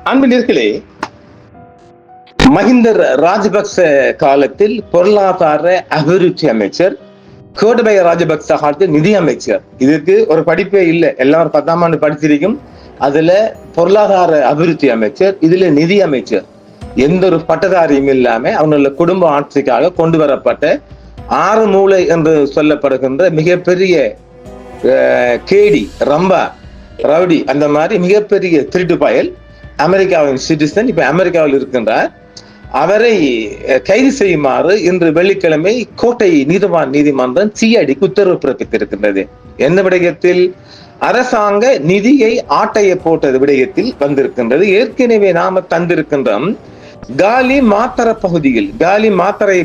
அன்பினர்களே, மஹிந்த ராஜபக்ச காலத்தில் பொருளாதார அபிவிருத்தி அமைச்சர், கோட்டபய ராஜபக்ச காலத்தில் நிதி அமைச்சர். இதுக்கு ஒரு படிப்பே இல்லை. எல்லாரும் 10ஆம் ஆண்டு படிச்சிருக்கும். அதுல பொருளாதார அபிவிருத்தி அமைச்சர், இதுல நிதி அமைச்சர். எந்த ஒரு பட்டதாரியும் இல்லாம அவங்களோட குடும்ப ஆட்சிக்காக கொண்டு வரப்பட்ட 6 மூளை என்று சொல்லப்படுகின்ற மிகப்பெரிய கேடி, ரம்பா, ரவுடி, அந்த மாதிரி மிகப்பெரிய திருட்டு பயல், அமெரிக்காவின் சிட்டிசன், இப்ப அமெரிக்காவில் இருக்கின்றார். அவரை கைது செய்யுமாறு இன்று வெள்ளிக்கிழமை கோட்டை நீதிமன்றம் சிஐடிக்கு உத்தரவு பிறப்பித்திருக்கின்றது. என்ன விடயத்தில்? அரசாங்க நிதியை ஆட்டைய போட்டது விடயத்தில் வந்திருக்கின்றது. ஏற்கனவே நாம தந்திருக்கின்றோம். காலி மாத்தரை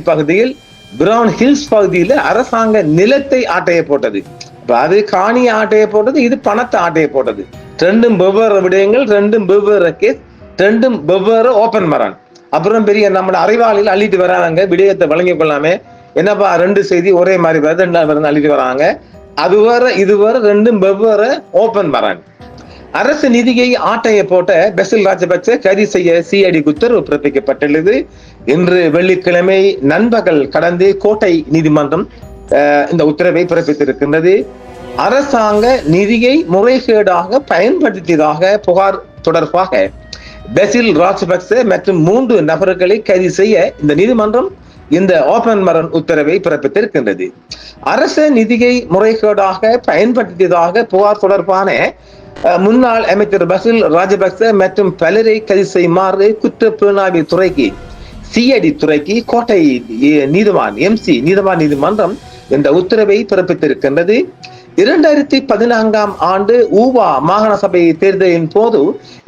பகுதியில் பிரவுன் ஹில்ஸ் பகுதியில் அரசாங்க நிலத்தை ஆட்டைய போட்டது. அது காணியை ஆட்டைய போட்டது, இது பணத்தை ஆட்டைய போட்டது. ரெண்டும் வெவ்வேறு விடயங்கள், ரெண்டும் வெவ்வேறு கேஸ், ரெண்டும் வெவ்வேறு ஓபன் மரான். அப்புறம் பெரிய நம்ம அறிவாளியில் அள்ளிட்டு வராங்க, விடயத்தை வழங்கிக் கொள்ளாம. என்னப்பா 2 செய்தி ஒரே மாதிரி வருது, 2 அள்ளிட்டு வராங்க. அது வேற இது வேற, ரெண்டும் வெவ்வேறு ஓபன் மரான். அரசு நிதியை ஆட்டைய போட்ட பெசில் ராஜபக்ச கைது செய்ய சிஐடிக்கு உத்தரவு பிறப்பிக்கப்பட்டுள்ளது. இன்று வெள்ளிக்கிழமை நண்பகல் கடந்து கோட்டை நீதிமன்றம் இந்த உத்தரவை பிறப்பித்திருக்கின்றது. அரசாங்க நிதியை முறைகேடாக பயன்படுத்தியதாக புகார் தொடர்பாக பெசில் ராஜபக்ச மற்றும் 3 நபர்களை கைது செய்ய இந்த நீதிமன்றம் இந்த ஓபன் மரன் உத்தரவை பிறப்பித்திருக்கின்றது. அரச நிதியை முறைகேடாக பயன்படுத்தியதாக புகார் தொடர்பான முன்னாள் அமைச்சர் பெசில் ராஜபக்ச மற்றும் பலரை கைது செய்யுமாறு குற்றப்புலனாய்வு துறைக்கு, சிஐடி துறைக்கு கோட்டை நீதிமன்றம் இந்த உத்தரவை பிறப்பித்திருக்கின்றது. 2014ஆம் ஆண்டு ஊவா மாகாண சபை தேர்தலின் போது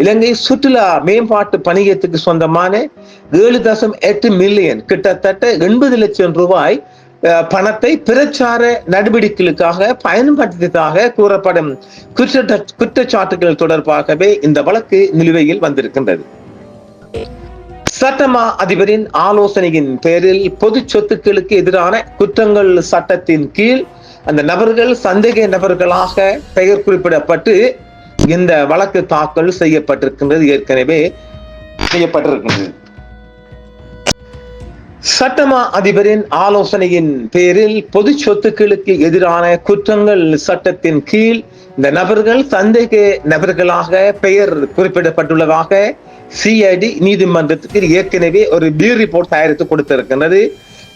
இலங்கை சுற்றுலா மேம்பாட்டு பணியத்துக்கு சொந்தமான 7.8 மில்லியன், கிட்டத்தட்ட 80 லட்சம் ரூபாய் பணத்தை பிரச்சார நடவடிக்கைகளுக்காக பயன்படுத்தியதாக கூறப்படும் குற்றச்சாட்டுகள் தொடர்பாகவே இந்த வழக்கு நிலுவையில் வந்திருக்கின்றது. சட்டமா அதிபரின் ஆலோசனையின் பேரில் பொது சொத்துக்களுக்கு எதிரான குற்றங்கள் சட்டத்தின் கீழ் அந்த நபர்கள் சந்தேக நபர்களாக பெயர் குறிப்பிடப்பட்டு இந்த வழக்கு தாக்கல் செய்யப்பட்டிருக்கின்றது. ஏற்கனவே செய்யப்பட்டிருக்கின்றது. சட்டமா அதிபரின் ஆலோசனையின் பேரில் பொது சொத்துக்களுக்கு எதிரான குற்றங்கள் சட்டத்தின் கீழ் இந்த நபர்கள் சந்தேக நபர்களாக பெயர் குறிப்பிடப்பட்டுள்ளதாக சிஐடி நீதிமன்றத்துக்கு ஏற்கனவே ஒரு பியூ ரிப்போர்ட் தயாரித்து கொடுத்திருக்கின்றது.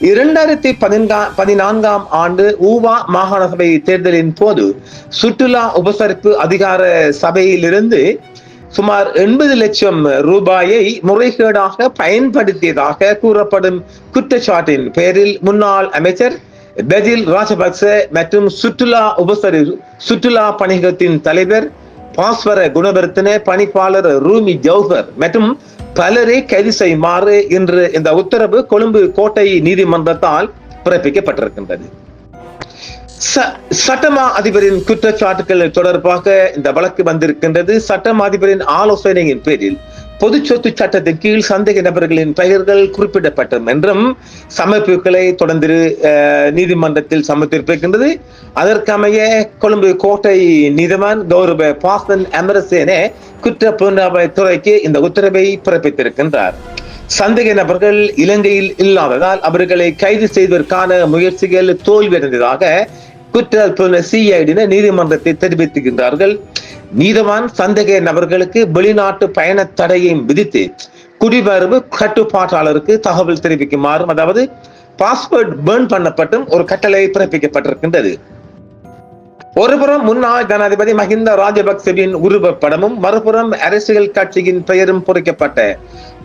2014ஆம் ஆண்டு ஊவா மாகாண சபை தேர்தலின் போது சுற்றுலா உபசரிப்பு அதிகார சபையிலிருந்து சுமார் 80 லட்சம் ரூபாயை முறைகேடாக பயன்படுத்தியதாக கூறப்படும் குற்றச்சாட்டின் பேரில் முன்னாள் அமைச்சர் பெசில் ராஜபக்ச மற்றும் சுற்றுலா பணியகத்தின் தலைவர் பாஸ்வர குணவர்த்தன, பணிப்பாளர் ரூமி ஜௌஹர் மற்றும் பலரை கைது செய்யுமாறு இன்று இந்த உத்தரவு கொழும்பு கோட்டை நீதிமன்றத்தால் பிறப்பிக்கப்பட்டிருக்கின்றது. சட்டமா அதிபரின் குற்றச்சாட்டுகள் தொடர்பாக இந்த வழக்கு வந்திருக்கின்றது. சட்டமா அதிபரின் ஆலோசனையின் பேரில் பொது சொத்து சட்டத்தின் கீழ் சந்தேக நபர்களின் பெயர்கள் குறிப்பிடப்பட்டது என்றும் சமர்ப்பிப்புகளை தொடர்ந்து நீதிமன்றத்தில் சமர்ப்பிக்கின்றது. அதற்கமைய கொழும்பு கோட்டை நீதிமன் கௌரவ பாசன் அமரசேன குற்ற புலனாய்வு துறைக்கு இந்த உத்தரவை பிறப்பித்திருக்கின்றார். சந்தேக நபர்கள் இலங்கையில் இல்லாததால் அவர்களை கைது செய்வதற்கான முயற்சிகள் தோல்வியடைந்ததாக குற்ற சிஐடி நீதிமன்றத்தை தெரிவித்துகின்றார்கள். நீதிவான் சந்தேக நபர்களுக்கு வெளிநாட்டு பயண தடையை விதித்து குடிவரவு கட்டுப்பாட்டாளருக்கு தகவல் தெரிவிக்குமாறும், அதாவது பாஸ்போர்ட் பேர்ன் பண்ணப்பட்டும் ஒரு கட்டளை பிறப்பிக்கப்பட்டிருக்கின்றது. ஒருபுறம் முன்னாள் ஜனாதிபதி மஹிந்த ராஜபக்சவின் உருவப்படமும், மறுபுறம் அரசியல் கட்சியின் பெயரும் பொறிக்கப்பட்ட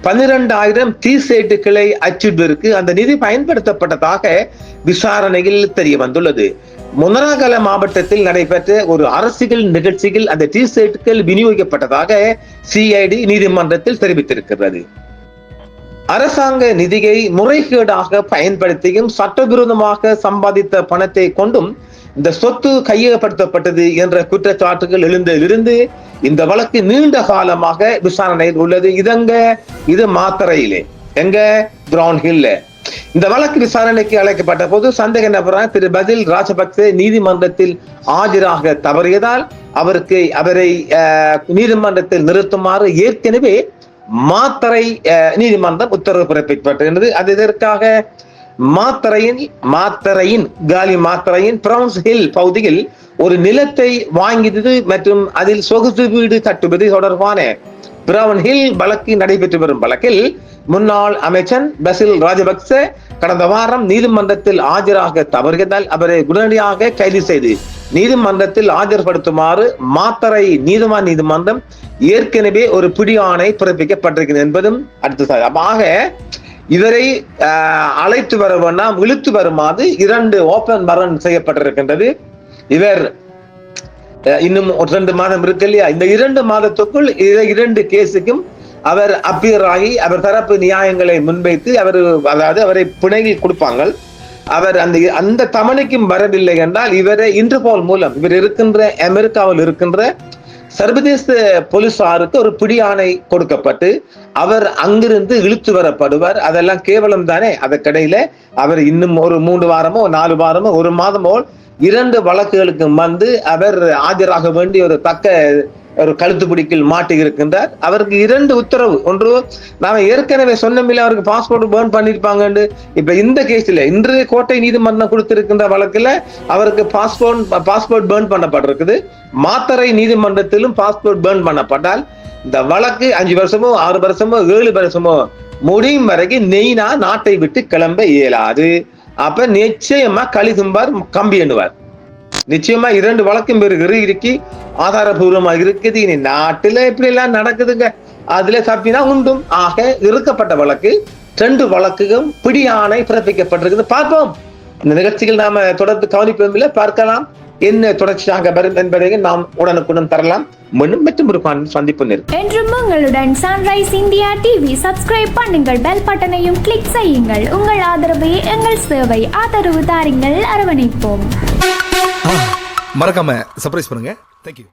12,000 டீ-ஷர்ட்டுகளை அச்சிடுவதற்கு அந்த நிதி பயன்படுத்தப்பட்டதாக விசாரணையில் தெரிய வந்துள்ளது. முனராகல மாவட்டத்தில் நடைபெற்ற ஒரு அரசியல் நிகழ்ச்சியில் அந்த டீ-ஷர்ட்டுகள் விநியோகிக்கப்பட்டதாக சிஐடி நீதிமன்றத்தில் தெரிவித்திருக்கிறது. அரசாங்க நிதியை முறைகேடாக பயன்படுத்தியும் சட்டவிரோதமாக சம்பாதித்த பணத்தை கொண்டும் இந்த சொத்து கையகப்படுத்தப்பட்டது என்ற குற்றச்சாட்டுகள் எழுந்ததிலிருந்து இந்த வழக்கு நீண்ட காலமாக விசாரணையில் உள்ளது. இது மாத்தறையிலே, எங்க பிரவுன் ஹில்ல இந்த வழக்கு விசாரணைக்கு அழைக்கப்பட்ட போது சந்தேக நபரான திரு பசில் ராஜபக்சே நீதிமன்றத்தில் ஆஜராக தவறியதால் அவரை நீதிமன்றத்தில் நிறுத்துமாறு ஏற்கனவே மாத்தறை நீதிமன்றம் உத்தரவு பிறப்பிக்கப்பட்டிருந்தது. அது இதற்காக மாத்தறையின் பிரவுன்ஸ் ஹில் பகுதியில் ஒரு நிலத்தை வாங்கியது மற்றும் அதில் சொகுசு வீடு கட்டுவது தொடர்பான பிரவுன் ஹில் வழக்கு நடைபெற்று வரும் வழக்கில் முன்னாள் அமைச்சர் பசில் ராஜபக்ச கடந்த வாரம் நீதிமன்றத்தில் ஆஜராக தவறியதால் அவரை உடனடியாக கைது செய்து நீதிமன்றத்தில் ஆஜர்படுத்துமாறு மாத்தறை நீதிமன்றம் ஏற்கனவே ஒரு பிடியாணை பிறப்பிக்கப்பட்டிருக்கிறது என்பதும் அடுத்த ஆக இவரை அழைத்து வர வேண்டாம் இழுத்து வருமாறு 2 ஓபன் மரண் செய்யப்பட்டிருக்கின்றது. இவர் இன்னும் 2 மாதம் இருக்கு இல்லையா, இந்த 2 மாதத்துக்குள் 2 கேஸுக்கும் அவர் அப்பியர் ஆகி அவர் தரப்பு நியாயங்களை முன்வைத்து அவரை பிணையில் கொடுப்பாங்க. அவர் அந்த தமனைக்கும் வரவில்லை என்றால் இவரை இன்டர்போல் மூலம் இவர் இருக்கின்ற அமெரிக்காவில் இருக்கின்ற சர்வதேச போலீசாருக்கு ஒரு பிடியாணை கொடுக்கப்பட்டு அவர் அங்கிருந்து இழுத்து வரப்படுவார். அதெல்லாம் கேவலம் தானே. அதற்கிடையில அவர் இன்னும் ஒரு 3 வாரமோ 4 வாரமோ 1 மாதமோ 2 வழக்குகளுக்கு வந்து அவர் ஆஜராக வேண்டிய ஒரு கழுத்துப்பிடிக்கில் மாட்டி இருக்கின்றார். அவருக்கு 2 உத்தரவு. ஒன்று, நாம ஏற்கனவே சொன்னமில்ல அவருக்கு பாஸ்போர்ட் பேர்ன் பண்ணிருப்பாங்க. இப்ப இந்த கேஸ்ல இன்று கோட்டை நீதிமன்றம் கொடுத்திருக்கின்ற வழக்குல அவருக்கு பாஸ்போர்ட் பேர்ன் பண்ணப்பட்டிருக்குது. மாத்தறை நீதிமன்றத்திலும் பாஸ்போர்ட் பேர்ன் பண்ணப்பட்டால் இந்த வழக்கு 5 வருஷமோ 6 வருஷமோ 7 வருஷமோ முடியும் வரைக்கும் நெய்னா நாட்டை விட்டு கிளம்ப இயலாது. அப்ப நிச்சயமா கலிதும்பார் கம்பி எண்ணுவார். நிச்சயமா 2 வழக்கும் இருக்கி ஆதாரபூர்வமாக இருக்குது. இனி நாட்டுல இப்படி எல்லாம் நடக்குதுங்க, அதுல தப்பினா உண்டும். ஆக இருக்கப்பட்ட வழக்கு 2 வழக்குக்கும் பிடியாணை பிறப்பிக்கப்பட்டிருக்குது. பார்ப்போம். இந்த நிகழ்ச்சிகள் நாம தொடர்ந்து கவனிப்போம் இல்லை, பார்க்கலாம் என்ன தொடர்ச்சியாக வரும் என்பதை நாம் உடனுக்குடன் தரலாம். மீண்டும் மற்றும் ஒரு சந்திப்பு இருக்கும். என்றும் உங்களுடன் சன்ரைஸ் இந்தியா டிவி சப்ஸ்கிரைப் பண்ணுங்கள், பெல் பட்டனையும் கிளிக் செய்யுங்கள். உங்கள் ஆதரவை எங்கள் சேவை. ஆதரவு தாருங்கள், அரவணைப்போம். மறக்காம சர்ப்ரைஸ் பண்ணுங்க. தேங்க்யூ.